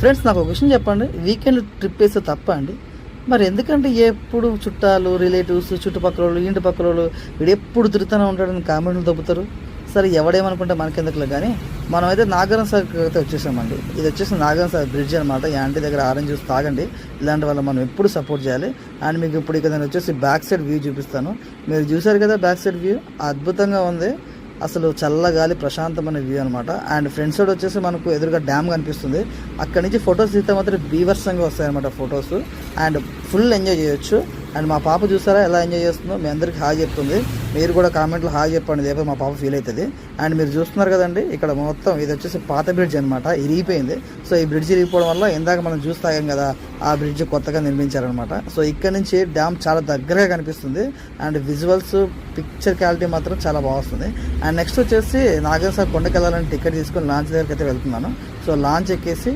Friends నాకు ఒక విషయం చెప్పండి, వీకెండ్ ట్రిప్ వేస్తే తప్ప అండి? మరి ఎందుకంటే ఎప్పుడు చుట్టాలు, రిలేటివ్స్, చుట్టుపక్కల వాళ్ళు, ఇంటి పక్కల వాళ్ళు వీడు ఎప్పుడు తిరుగుతూనే ఉంటాడని కామెంట్లు దొబ్బుతారు. సరే ఎవడేమనుకుంటే మనకెందుకులే కానీ మనమైతే నాగారం సాగర్ అయితే వచ్చేసామండి. ఇది వచ్చేసి నాగారం సాగర్ బ్రిడ్జ్ అనమాట. ఈ ఆంటీ దగ్గర ఆరెంజ్ జ్యూస్ తాగండి, ఇలాంటి వల్ల మనం ఎప్పుడు సపోర్ట్ చేయాలి. అండ్ మీకు ఇప్పుడు ఇక్కడ నేను వచ్చేసి బ్యాక్ సైడ్ వ్యూ చూపిస్తాను. మీరు చూసారు కదా బ్యాక్ సైడ్ వ్యూ, అద్భుతంగా ఉంది. అసలు చల్లగాలి, ప్రశాంతమైన వ్యూ అనమాట. అండ్ ఫ్రంట్ సైడ్ వచ్చేసి మనకు ఎదురుగా డ్యామ్ కనిపిస్తుంది. అక్కడి నుంచి ఫొటోస్ తీస్తే మాత్రం బీభత్సంగా వస్తాయన్నమాట ఫొటోస్. అండ్ ఫుల్ ఎంజాయ్ చేయొచ్చు. అండ్ మా పాప చూసారా ఎలా ఎంజాయ్ చేస్తుందో, మీ అందరికీ హాయ్ చెప్తుంది. మీరు కూడా కామెంట్లో హాయ్ చెప్పండి, లేకపోతే మా పాప ఫీల్ అవుతుంది. అండ్ మీరు చూస్తున్నారు కదండి, ఇక్కడ మొత్తం ఇది వచ్చేసి పాత బ్రిడ్జ్ అనమాట, ఇరిగిపోయింది. సో ఈ బ్రిడ్జ్ ఇరిగిపోవడం వల్ల ఇందాక మనం జ్యూస్ తాగాం కదా, ఆ బ్రిడ్జ్ కొత్తగా నిర్మించారనమాట. సో ఇక్కడ నుంచి డ్యామ్ చాలా దగ్గరగా కనిపిస్తుంది. అండ్ విజువల్స్, పిక్చర్ క్వాలిటీ మాత్రం చాలా బాగా వస్తుంది. అండ్ నెక్స్ట్ వచ్చేసి నాగార్జున సాగర్ కొండకి వెళ్ళాలని టికెట్ తీసుకొని లాంచ్ దగ్గరికి అయితే వెళ్తున్నాను. సో లాంచ్ ఎక్కేసి